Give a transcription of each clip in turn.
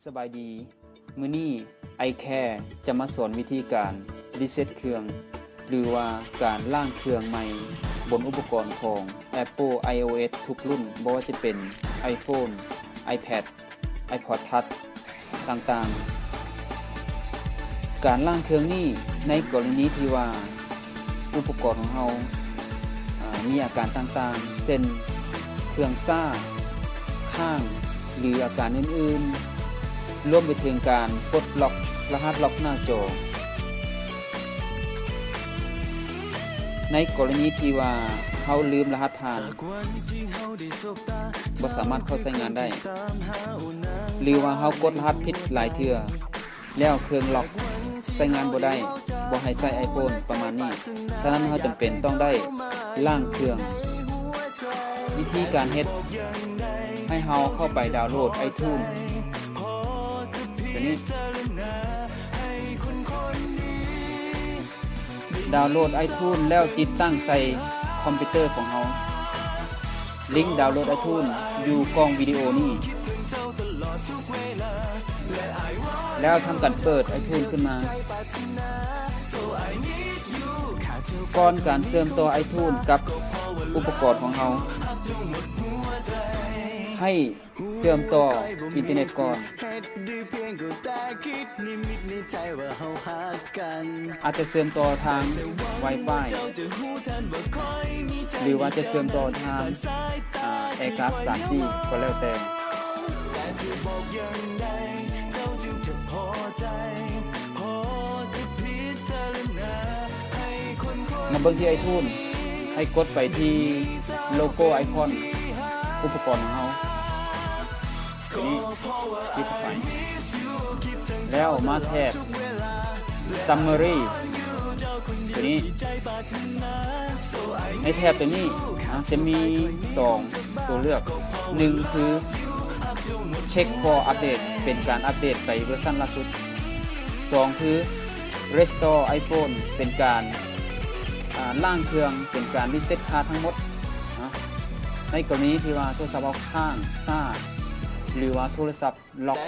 สบายดีมื้อนี้ไอแคร์จะมาสอนวิธีการรีเซ็ตเครื่องหรือว่าการล้างเครื่องใหม่บนอุปกรณ์ของ Apple iOS ทุกรุ่นบ่ว่าจะเป็น iPhone iPad iPod Touch ต่างๆการล้างเครื่องนี้ในกรณีที่ว่าอุปกรณ์ของเรามีอาการต่างๆเช่นเครื่องซ่าค้างหรืออาการอื่นๆรวมไปถึงการปลดล็อกรหัสล็อกหน้าจอในกรณีที่ว่าเฮาลืมรหัสผ่านบ่สามารถเข้าใช้งานได้หรือว่าเฮากดรหัสผิดหลายเทื่อแล้วเครื่องล็อกใช้งานบ่ได้บ่ให้ใช้ iPhone ประมาณนี้ฉะนั้นเฮาจำเป็นต้องได้ล้างเครื่องวิธีการเฮ็ดให้เฮาเข้าไปดาวน์โหลด iTunes ตัวนี้ดาวน์โหลด iTunes แล้วติดตั้งใส่คอมพิวเตอร์ของเฮาลิงก์ดาวน์โหลด iTunes อยู่กล่องวิดีโอนี้แล้วทำการเปิด iTunes ขึ้นมาก่อนการเชื่อมต่อ iTunes กับอุปกรณ์ของเฮาให้เชื่อมต่ออินเทอร์เน็ตก่อนอาจจะเชื่อมต่อทาง Wi-Fi หรือว่าจะเชื่อมต่อทางAircast 3G ก็แล้วแต่มาเบิ่งที่ iTunes ให้กดไปที่โลโก้ไอคอนอุปกรณ์ของเรานี่คลิกไปแล้วมาแทบ Summary ตัวนี้ในแทบตัวนี้จะมี2ตัวเลือก1คือ Check for Update เป็นการอัปเดตไปเวอร์ชันล่าสุด2คือ Restore iPhone เป็นการล้างเครื่องเป็นการรีเซ็ตค่าทั้งหมดในกรณีที่ว่าโทรศัพท์ค้างซ่าหรือว่าโทรศัพท์ล็อก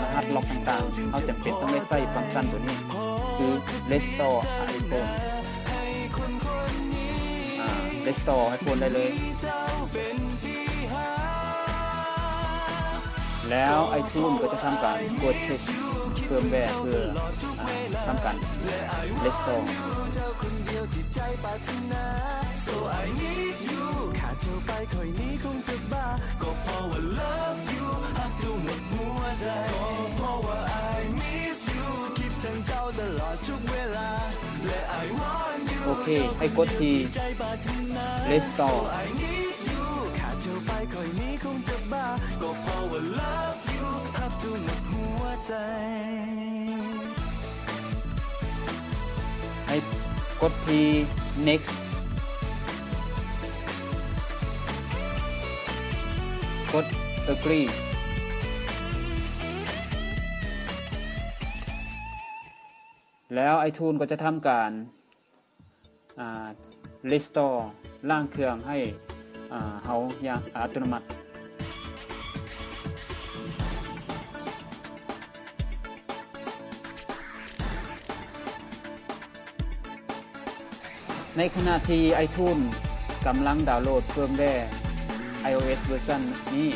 รหัสล็อกต่างๆเราจำเป็นต้องได้ใส่ฟังก์ชันตัวนี้คือ Restore iPhone Restore iPhone ได้เลยแล้ว iTunes ก็จะทำการกดเช็คเฟิร์มแวร์เพื่อทำการ Restoreโอเคให้กดที่ Restoreให้กดที่ Next กด Agree แล้ว iTunes ก็จะทำการRestore ล้างเครื่องให้เฮาอย่างอัตโนมัติในขณะที่ iTunes กำลังดาวน์โหลดเฟิร์มแวร์ iOS เวอร์ชันนี้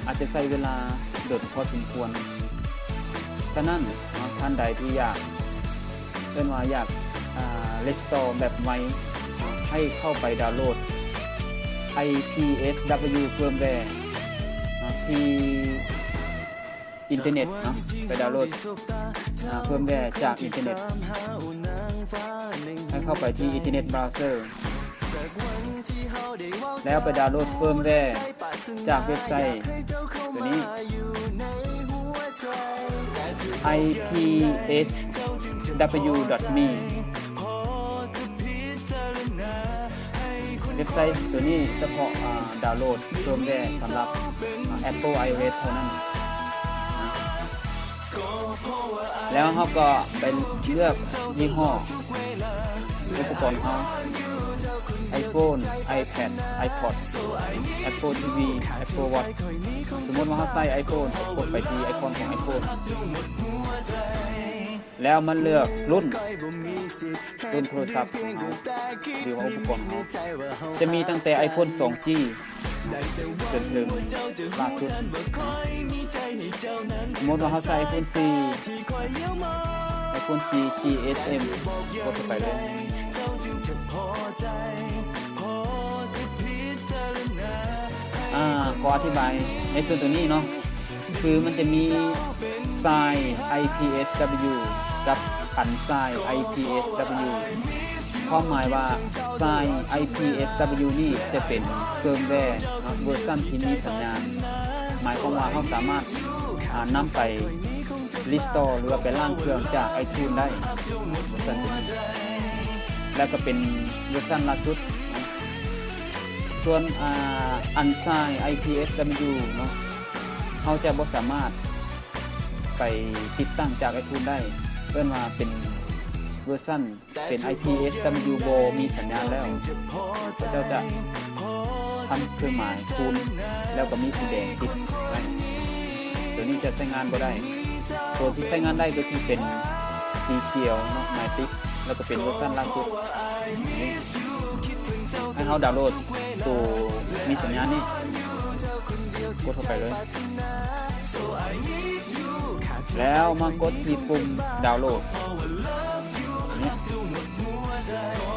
อาจจะใช้เวลาโดนพอสมควรฉะนั้นท่านใดที่อยากRestore แบบใหม่ให้เข้าไปดาวน์โหลด IPSW เฟิร์มแวร์ที่อินเทอร์เน็ตไปดาวน์โหลดเฟิร์มแวร์จากอินเทอร์เน็ตให้เข้าไปที่อินเทอร์เน็ตเบราว์เซอร์แล้วไปดาวน์โหลดเฟิร์มแวร์จากเว็บไซต์ตัวนี้ ipsw.me เว็บไซต์ตัวนี้เฉพาะดาวน์โหลดเฟิร์มแวร์สำหรับ Apple iOS เท่านั้นแล้วเราก็ไปเลือกยี่ห้ออุปกรณ์ของเรา iPhone iPad iPod Apple TV Apple Watch สมมติว่าเราใส่ iPhone กดไปที่ไอคอนของ iPhone แล้วมันเลือกรุ่นโทรศัพท์ของเราหรือว่าอุปกรณ์ของเราจะมีตั้งแต่ iPhone 2G จนถึงล่าสุดสมมติว่าเราใส่ iPhone 4 GSM กดเข้าไปเลยขออธิบายในส่วนตรงนี้เนาะคือมันจะมีทราย IPSW กับผันทราย IPSW ความหมายว่าทราย IPSW นี่จะเป็นเฟิร์มแวร์เวอร์ชันที่มีสัญญาณหมายความว่าเราสามารถนำไปรีสตอร์หรือว่าไปล้างเครื่องจาก iTunes ได้เวอร์ชันนี้แล้วก็เป็นเวอร์ชันล่าสุดส่วนอันทราย IPSW เนาะเราจะบ่สามารถไปติดตั้งจาก iTunes ได้เพิ่นว่าเป็นเวอร์ชันเป็น IPSW บ่มีสัญญาณแล้วเจ้าจะทำเครื่องหมายคูณแล้วก็มีสีแดงติดไว้ตัวนี้จะใช้งานบ่ได้ตัวที่ใช้งานได้ก็ที่เป็นสีเขียวเนาะหมายติ๊กแล้วก็เป็นเวอร์ชันล่าสุดให้เราดาวน์โหลดตัวมีสัญญาณนี้กดเข้าไปเลยแล้วมากดที่ปุ่มดาวน์โหลดนี่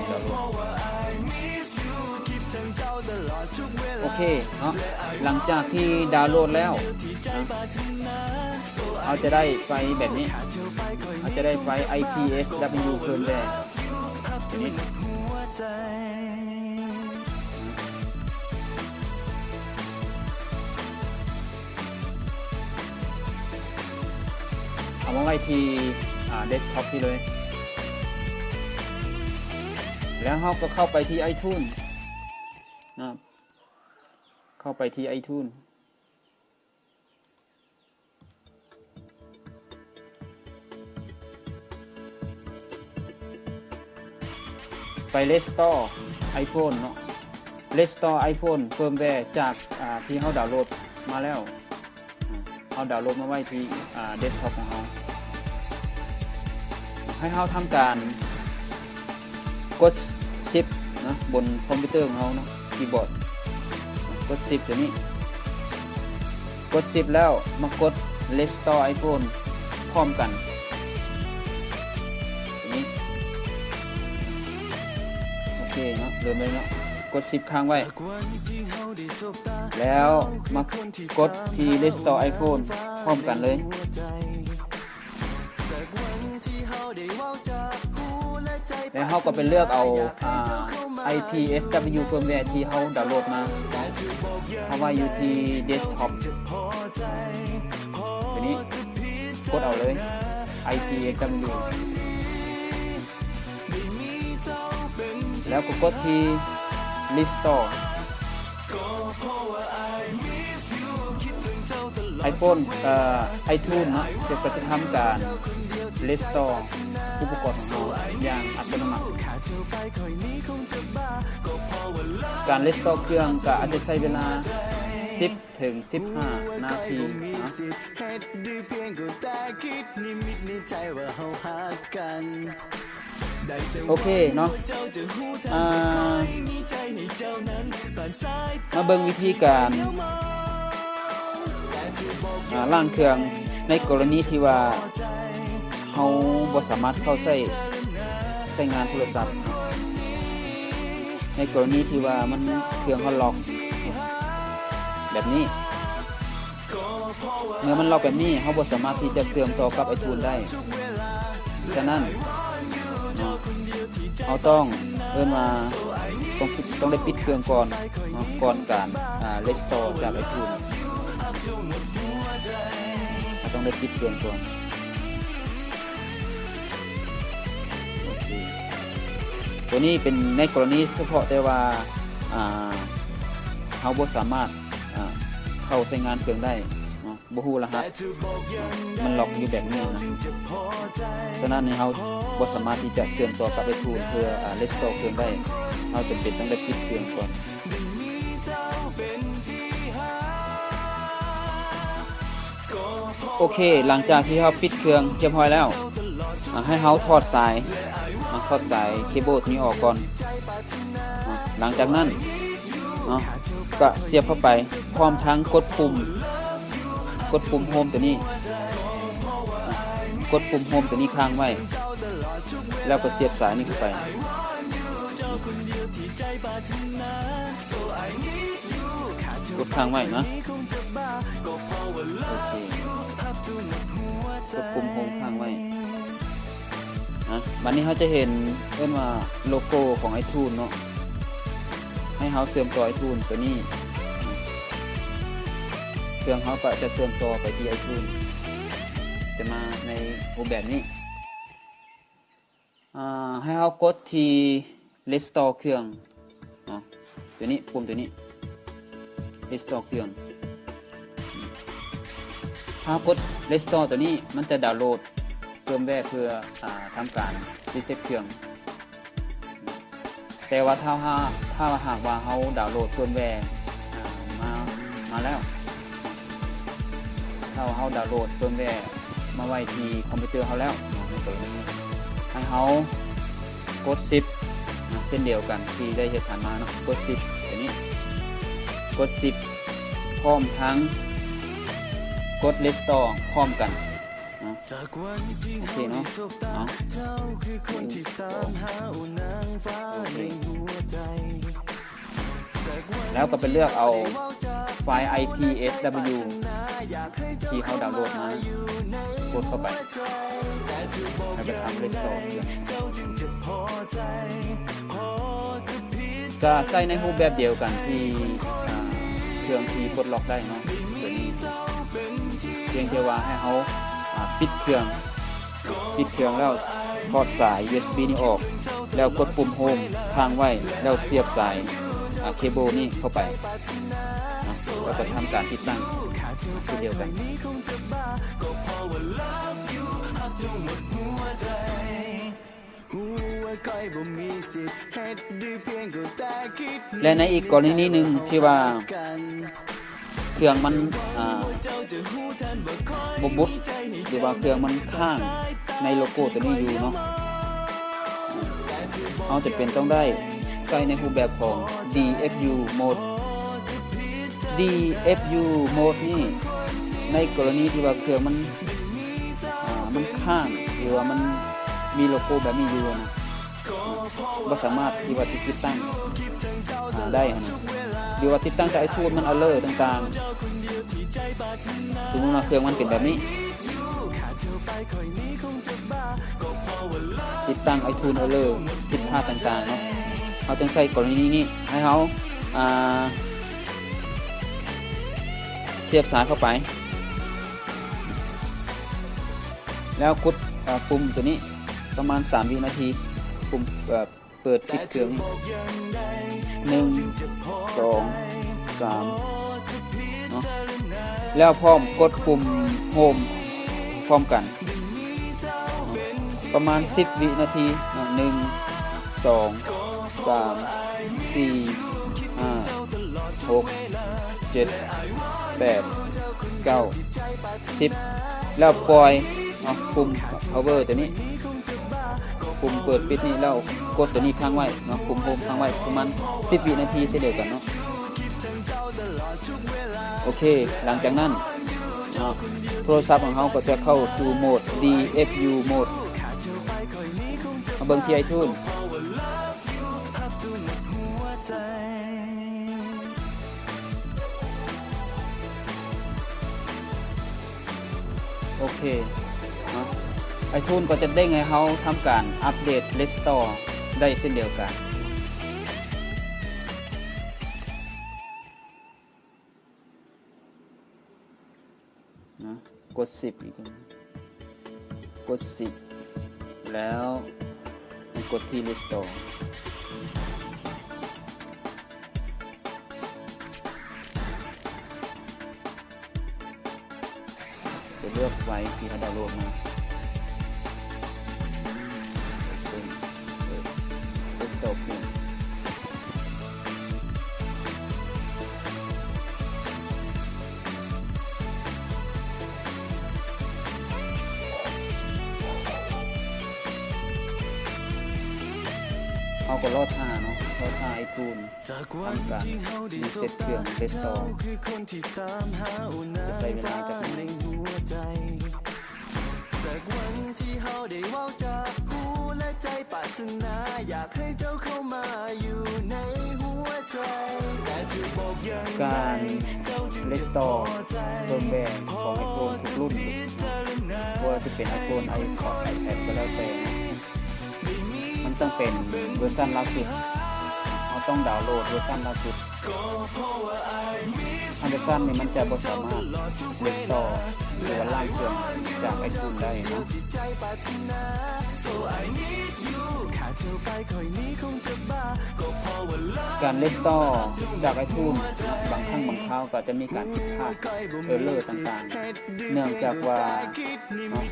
ดาวน์โหลดโอเคเนาะหลังจากที่ดาวน์โหลดแล้วเราจะได้ไฟล์แบบนี้เราจะได้ไฟล์ IPSW เพิ่มเลยนี้เอามาไว้ที่เดสก์ท็อปที่เลยแล้วเราก็เข้าไปที่ iTunes นะครับเข้าไปที่ iTunes ไป Restore iPhone เนาะ Restore iPhone Firmware จากที่เราดาวน์โหลดมาแล้วเอาดาวน์โหลดมาไว้ที่เดสก์ท็อปของเราให้เราทำการกด Shift นะบนคอมพิวเตอร์ของเราเนาะคีย์บอร์ดกด Shift ตัวนี้กด Shift แล้วมากด Restore iPhone พร้อมกันตัวนี้โอเคเนาะเริ่มเลยเนาะกด Shift ค้างไว้แล้วมากดที่ Restore iPhone พร้อมกันเลยแล้วเราก็ไปเลือกเอาIPSW firmware ที่เราดาวน์โหลดมาเพราะว่าอยู่ที่ desktop ทีนี้กดเอาเลย IPSW แล้วก็กดที่ Restore iPhone iTunes เนาะจะทำการ Restore อุปกรณ์ของเราอย่างอัตโนมัติการ Restore เครื่องก็อาจจะใช้เวลา10 ถึง 15 นาทีนะโอเคเนาะมาเบิ่งวิธีการล้างเครื่องในกรณีที่ว่าเราบ่สามารถเข้าใช้งานโทรศัพท์ในกรณีที่ว่ามันเครื่องเขาล็อกแบบนี้เมื่อมันล็อกแบบนี้เราบ่สามารถที่จะเชื่อมต่อกับ iTunes ได้ฉะนั้นเราต้องมาต้องได้ปิดเครื่องก่อนการ Restore จาก iTunes ต้องได้ปิดเครื่องก่อนตัวนี้เป็นในกรณีเฉพาะแต่ว่าเราบ่สามารถเข้าใช้งานเครื่องได้ บ่ฮู้รหัสมันล็อกอยู่แบบนี้นะฉะนั้นเราบ่สามารถที่จะเชื่อมต่อกับ iTunes เพื่อrestore เครื่องได้เราจำเป็นต้องได้ปิดเครื่องก่อนโอเคหลังจากที่เราปิดเครื่องเรียบร้อยแล้วให้เราถอดสายเคเบิลนี้ออกก่อนหลังจากนั้นก็เสียบเข้าไปพร้อมทั้งกดปุ่มโฮมตัวนี้กดปุ่มโฮมตัวนี้ค้างไว้แล้วก็เสียบสายนี้เข้าไปกดค้างไว้นะโอเคกดปุ่มโฮมค้างไว้วันนี้เขาจะเห็นว่าโลโก้ของ iTunes เนาะให้เขาเชื่อมต่อ iTunes ตัวนี้เครื่องเขาก็จะเชื่อมต่อไปที่ iTunes จะมาในรูปแบบนี้ให้เขากดที่ restore เครื่องตัวนี้ปุ่มตัวนี้ restore เครื่องถ้ากด restore ตัวนี้มันจะดาวน์โหลดเพิ่มแวร์เพื่อทำการรีเซ็ตเครื่องแต่ว่าถ้าหากว่าเขาดาวน์โหลดเพิ่มแวร์มาแล้วถ้าเขาดาวน์โหลดเพิ่มแวร์มาไว้ที่คอมพิวเตอร์เขาแล้วให้เขากด10เช่นเดียวกันที่ได้เหตุผ่านมาเนาะกด10ตัวนี้กด10พร้อมทั้งกด restore พร้อมกันโอเคเนาะแล้วก็ไปเลือกเอาไฟล์ IPSW ที่เขาดาวน์โหลดมากดเข้าไปแล้วก็ทำ restore จะใส่ในรูปแบบเดียวกันที่เครื่องที่ปลดล็อกได้เนาะตัวนี้เพียงแค่ว่าให้เขาปิดเครื่องแล้วถอดสาย USB นี้ออกแล้วกดปุ่มโฮมค้างไว้แล้วเสียบสายเคเบิลนี้เข้าไปแล้วก็ทำการติดตั้งเช่นเดียวกันและในอีกกรณีหนึ่งที่ว่าเครื่องมันบุบหรือว่าเครื่องมันข้างในโลโก้ตัวนี้อยู่เนาะเราจะเป็นต้องได้ใส่ในรูปแบบของ DFU mode นี่ในกรณีที่ว่าเครื่องมันข้างหรือว่ามันมีโลโก้แบบนี้อยู่นะบ่สามารถที่ว่าติดตั้งได้นะหรือว่าติดตั้งจาก iTunes มันerrorต่างๆสมมุติว่าเครื่องมันเป็นแบบนี้ติดตั้ง iTunes error ผิดพลาดต่างๆเนาะเขาจึงใส่กรณีนี้ให้เขาเสียบสายเข้าไปแล้วกดปุ่มตัวนี้ประมาณ3วินาทีปุ่มเปิดปิดเครื่องนี้1 2 3เนาะแล้วพร้อมกดปุ่มโฮมพร้อมกันประมาณ10วินาที1 2 3 4 5 6 7 8 9 10แล้วปล่อยปุ่ม power ตัวนี้ปุ่มเปิดปิดนี่แล้วกดตัวนี้ค้างไว้เนาะปุ่มโฮมค้างไว้ประมาณ10วินาทีเช่นเดียวกันเนาะโอเคหลังจากนั้นโทรศัพท์ของเขาก็จะเข้าสู่โหมด DFU mode มาเบิ่งที่ iTunes โอเคiTunes ก็จะเด้งให้เขาทำการอัปเดต Restore ได้เช่นเดียวกันนะกด10อีกกด10แล้วกดที่ Restore จะเลือกไว้ที่เขาดาวน์โหลดมาDesktop เอาก็รอดท่าเนาะรอดท่าไอทูนทำการรีเซ็ตเครื่อง Desktop จะใช้เวลาจากนั้นจากวันที่เฮาได้เว้าจากหูและใจปรารถนาอยากให้เจ้าเข้ามาอยู่ในหัวใจแต่จะบอกยังไง การ เจ้าจึง เล จะ ส พ ตอ อ ร์ ใจ เฟิร์มแวร์ของไอโฟนทุกรุ่นว่าจะเป็นไอโฟนไอพอดไอแพดก็แล้วแต่มันต้องเป็นเวอร์ชันล่าสุดเราต้องดาวน์โหลดเวอร์ชันล่าสุดอันเวอร์ชันนี่มันจะบ่สามารถเลสตอร์หรือว่าล่างเครื่องจากไอทูนได้นะการเลสตอร์จากไอทูนบางครั้งบางคราวก็จะมีการผิดพลาดเออร์เลอร์ต่างๆเนื่องจากว่า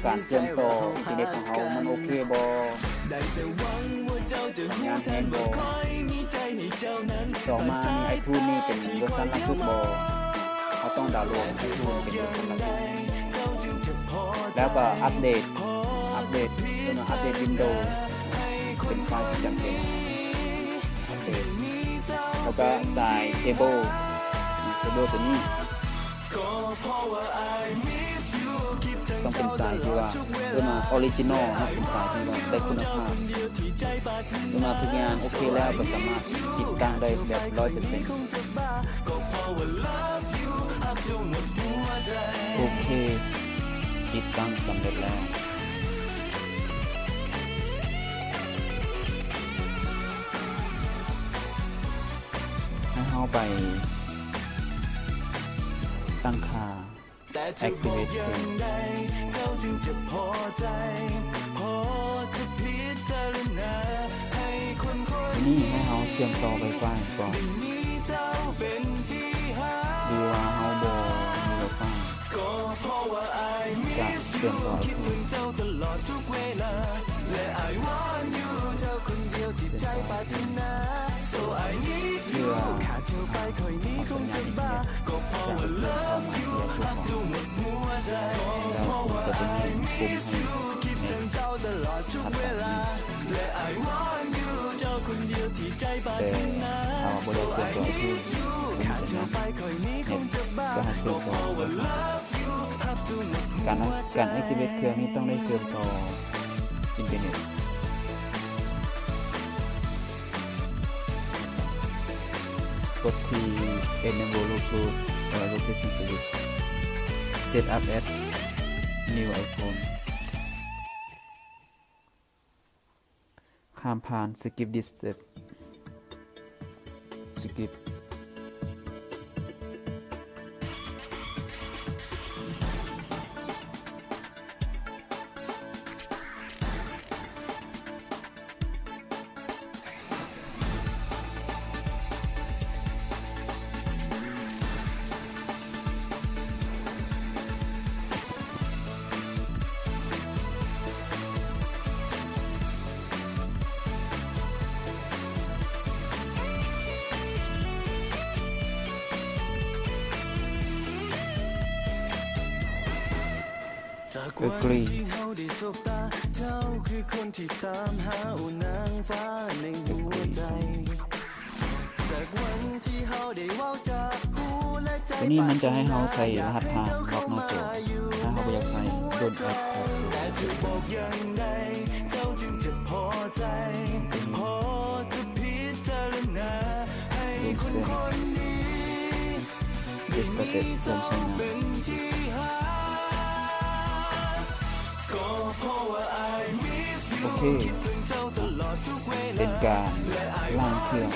การเชื่อมต่ออินเทอร์เน็ตของเขามันโอเคบ่งานแฮงบ่ต่อมาไอทูนนี่เป็นเวอร์ชันล่าสุดบ่เขาต้องดาวน์โหลดไอทูนเป็นเวอร์ชันล่าสุดแล้วก็อัปเดตเป็นอัปเดตวินโดว์เป็นไฟล์ที่จำเป็นอัปเดตแล้วก็สายเคเบิลตัวนี้ต้องเป็นสายที่ว่ามาออริจินอลนะเป็นสายที่ว่าได้คุณภาพมาทุกอย่างโอเคแล้วก็สามารถติดตั้งได้แบบ 100% โอเคติดตั้งสำเร็จแล้วให้เราไปตั้งค่า Activate เครื่องนี่ให้เราเชื่อมต่อ Wi-Fi ก่อนดูว่าเราบ่มี Wi-Fi จะเชื่อมต่อไอทูนเชื่อขาดไปคอยนี้คงจะบ้าก็เพราะว่า love you รักเจ้าหมดหัวใจแล้วก็จะมีปุ่มให้คิดถึงเจ้าตลอดทุกเวลาและ I want you เจ้าคนเดียวที่ใจปรารถนาso I need you ขาดเธอไปคอยนี้คงจะบ้าก็เพราะว่า love you รักเจ้าหมดหัวใจการ activate เครื่องนี้ต้องได้เชื่อมต่ออินเทอร์เน็ตกดที่ enable Bluetooth location service set up at new iPhone ห้ามผ่าน skip this step skip agree ตัวนี้มันจะให้เราใส่รหัสผ่านล็อกหน้าจอถ้าเราอยากใส่โดนแอดดูเซ็น Restarted เริ่มใช้งานโอเคเป็นการล้างเครื่อง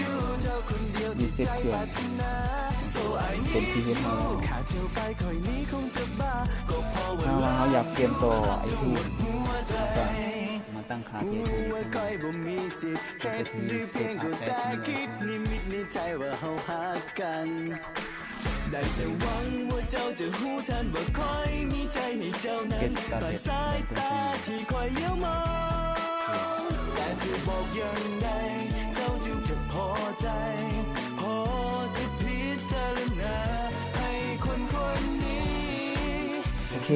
รีเซ็ตเครื่องเป็นที่เฮ็ดเราถ้าเราอยากเตรียมต่อไอทูนมาตั้งค่าที่ไอทูนก็จะถือเซตอัพแอดมินได้แต่หวังว่าเจ้าจะหูทันว่าคอยมีใจให้เจ้า นั้นแต่สายตาที่คอยเลี้ยวมองแต่จะบอกยังไงเจ้าจึงจะพอใจพอจะพิจารณาให้คนคนนี้ โอเค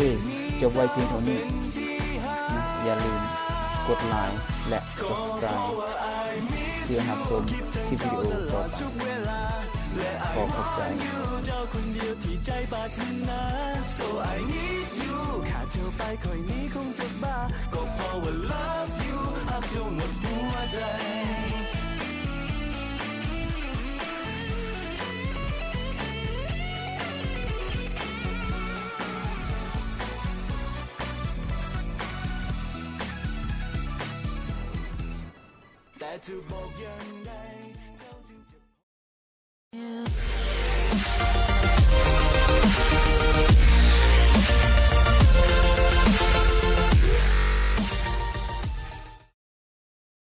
จบไว้เพียงเท่านี้นะอย่าลืมกดไลค์และ subscribe เพื่อรับชมคลิปวิดีโอต่อไปขอขอบใจ เจ้าคนเดียวที่ใจปรารถนา so I need you ขาดเธอไปคอยนี้คงจะบ้าก็เพราะว่า love you อักจนหมดหัวใจแต่จะบอกยัง